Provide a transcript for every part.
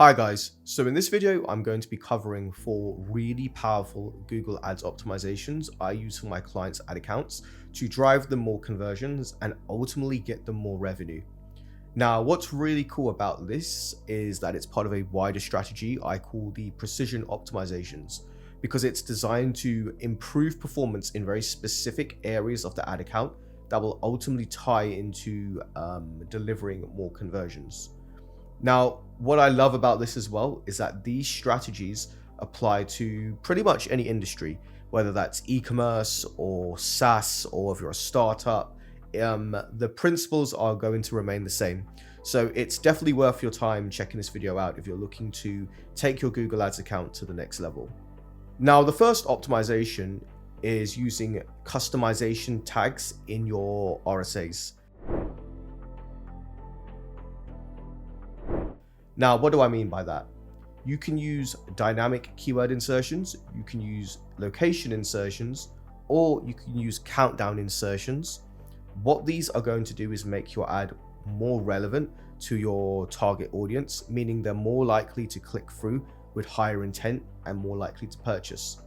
Hi guys, so in this video I'm going to be covering 4 really powerful Google Ads optimizations I use for my clients' ad accounts to drive them more conversions and ultimately get them more revenue. Now what's really cool about this is that it's part of a wider strategy I call the precision optimizations, because it's designed to improve performance in very specific areas of the ad account that will ultimately tie into delivering more conversions. Now, what I love about this as well is that these strategies apply to pretty much any industry, whether that's e-commerce or SaaS, or if you're a startup, the principles are going to remain the same. So it's definitely worth your time checking this video out if you're looking to take your Google Ads account to the next level. Now, the first optimization is using customization tags in your RSAs. Now, what do I mean by that? You can use dynamic keyword insertions, you can use location insertions, or you can use countdown insertions. What these are going to do is make your ad more relevant to your target audience, meaning they're more likely to click through with higher intent and more likely to purchase.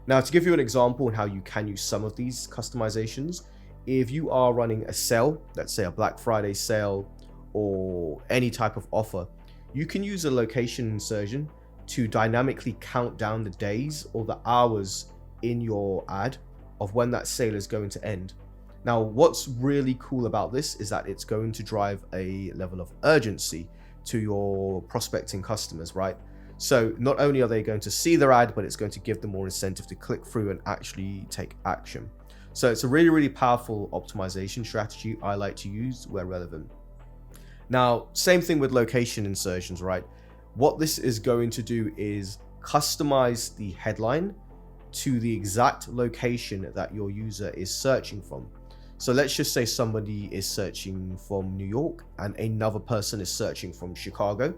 Now, to give you an example on how you can use some of these customizations, if you are running a sale, let's say a Black Friday sale or any type of offer, you can use a location insertion to dynamically count down the days or the hours in your ad of when that sale is going to end. Now, what's really cool about this is that it's going to drive a level of urgency to your prospecting customers, right? So not only are they going to see their ad, but it's going to give them more incentive to click through and actually take action. So it's a really, really powerful optimization strategy I like to use where relevant. Now, same thing with location insertions, right? What this is going to do is customize the headline to the exact location that your user is searching from. So let's just say somebody is searching from New York and another person is searching from Chicago.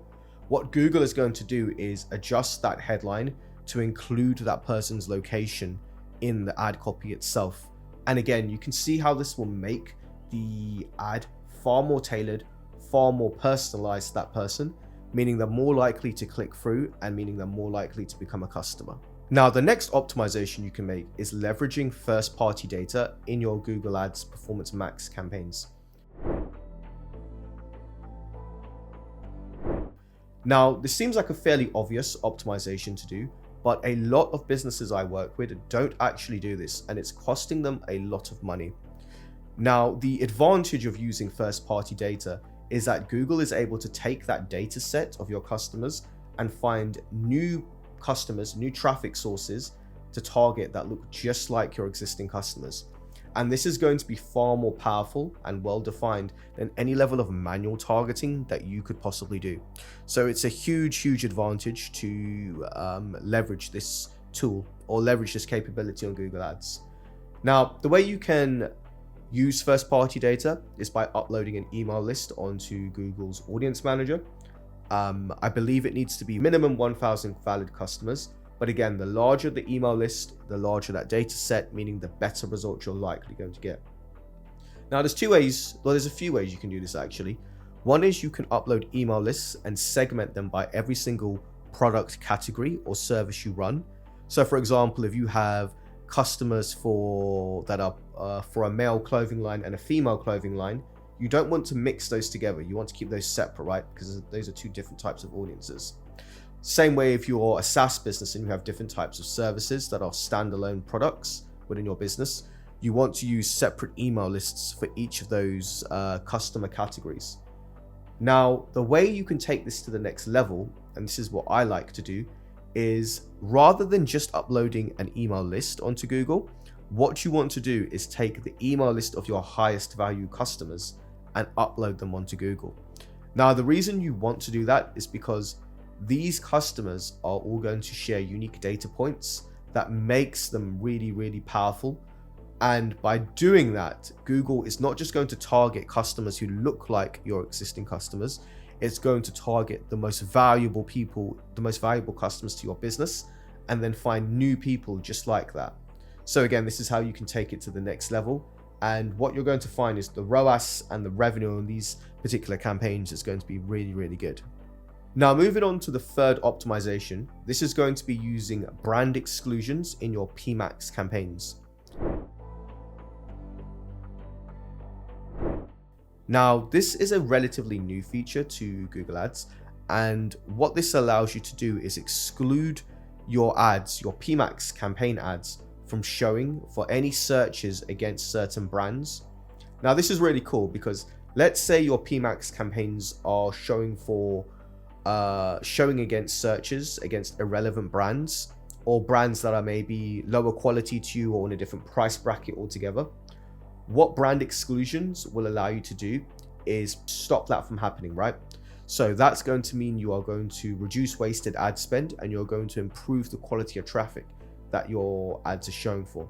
What Google is going to do is adjust that headline to include that person's location in the ad copy itself. And again, you can see how this will make the ad far more tailored, far more personalized to that person, meaning they're more likely to click through and meaning they're more likely to become a customer. Now, the next optimization you can make is leveraging first-party data in your Google Ads Performance Max campaigns. Now, this seems like a fairly obvious optimization to do, but a lot of businesses I work with don't actually do this, and it's costing them a lot of money. Now, the advantage of using first-party data is that Google is able to take that data set of your customers and find new customers, new traffic sources to target that look just like your existing customers. And this is going to be far more powerful and well-defined than any level of manual targeting that you could possibly do. So it's a huge advantage to leverage this tool or leverage this capability on Google Ads. Now, the way you can use first-party data is by uploading an email list onto Google's Audience Manager. I believe it needs to be minimum 1,000 valid customers. But again, the larger the email list, the larger that data set, meaning the better results you're likely going to get. Now, there's a few ways you can do this actually. One is you can upload email lists and segment them by every single product category or service you run. So for example, if you have customers for a male clothing line and a female clothing line, you don't want to mix those together. You want to keep those separate, right? Because those are two different types of audiences. Same way if you're a SaaS business and you have different types of services that are standalone products within your business, you want to use separate email lists for each of those customer categories. Now, the way you can take this to the next level, and this is what I like to do, is rather than just uploading an email list onto Google, what you want to do is take the email list of your highest value customers and upload them onto Google. Now, the reason you want to do that is because these customers are all going to share unique data points that makes them really powerful. And by doing that, Google is not just going to target customers who look like your existing customers, it's going to target the most valuable people, the most valuable customers to your business, and then find new people just like that. So again, this is how you can take it to the next level. And what you're going to find is the ROAS and the revenue on these particular campaigns is going to be really good. Now, moving on to the third optimization, this is going to be using brand exclusions in your PMAX campaigns. Now, this is a relatively new feature to Google Ads, and what this allows you to do is exclude your ads, your PMAX campaign ads, from showing for any searches against certain brands. Now, this is really cool because let's say your PMAX campaigns are showing against searches against irrelevant brands, or brands that are maybe lower quality to you or in a different price bracket altogether. What brand exclusions will allow you to do is stop that from happening, right? So that's going to mean you are going to reduce wasted ad spend, and you're going to improve the quality of traffic that your ads are showing for.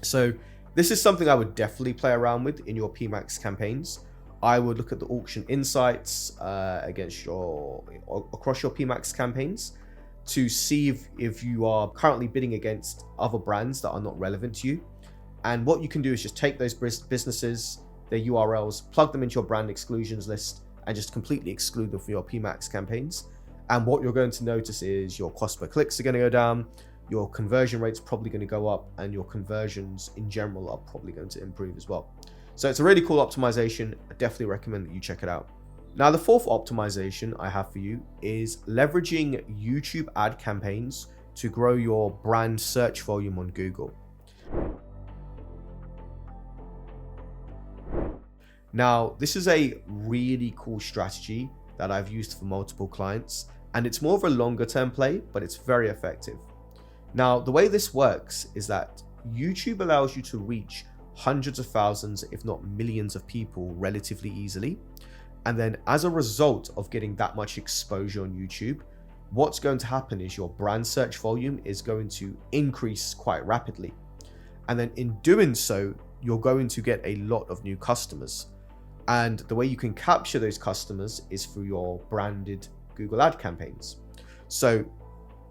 So this is something I would definitely play around with in your PMAX campaigns. I would look at the auction insights across your PMAX campaigns to see if you are currently bidding against other brands that are not relevant to you. And what you can do is just take those businesses, their URLs, plug them into your brand exclusions list, and just completely exclude them from your PMAX campaigns. And what you're going to notice is your cost per clicks are going to go down, your conversion rate's probably going to go up, and your conversions in general are probably going to improve as well. So it's a really cool optimization. I definitely recommend that you check it out. Now, the fourth optimization I have for you is leveraging YouTube ad campaigns to grow your brand search volume on Google. Now, this is a really cool strategy that I've used for multiple clients, and it's more of a longer term play, but it's very effective. Now, the way this works is that YouTube allows you to reach hundreds of thousands, if not millions of people relatively easily. And then as a result of getting that much exposure on YouTube, what's going to happen is your brand search volume is going to increase quite rapidly. And then in doing so, you're going to get a lot of new customers. And the way you can capture those customers is through your branded Google ad campaigns. So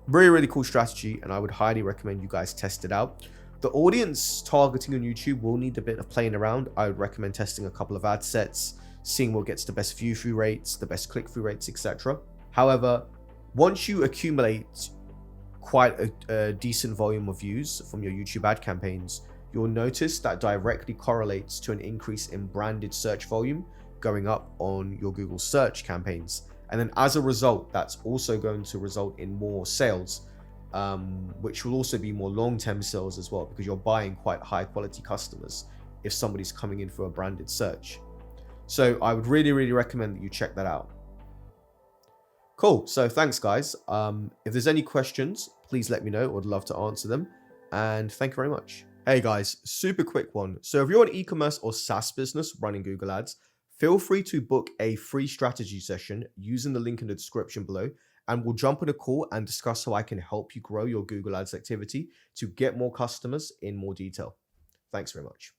really, really cool strategy, and I would highly recommend you guys test it out. The audience targeting on YouTube will need a bit of playing around. I would recommend testing a couple of ad sets, seeing what gets the best view through rates, the best click through rates, etc. However, once you accumulate quite a decent volume of views from your YouTube ad campaigns, you'll notice that directly correlates to an increase in branded search volume going up on your Google search campaigns. And then as a result, that's also going to result in more sales, which will also be more long-term sales as well, because you're buying quite high quality customers if somebody's coming in for a branded search. So I would really, really recommend that you check that out. Cool. So thanks, guys. If there's any questions, please let me know. I would love to answer them. And thank you very much. Hey guys, super quick one. So if you're an e-commerce or SaaS business running Google Ads, feel free to book a free strategy session using the link in the description below, and we'll jump on a call and discuss how I can help you grow your Google Ads activity to get more customers in more detail. Thanks very much.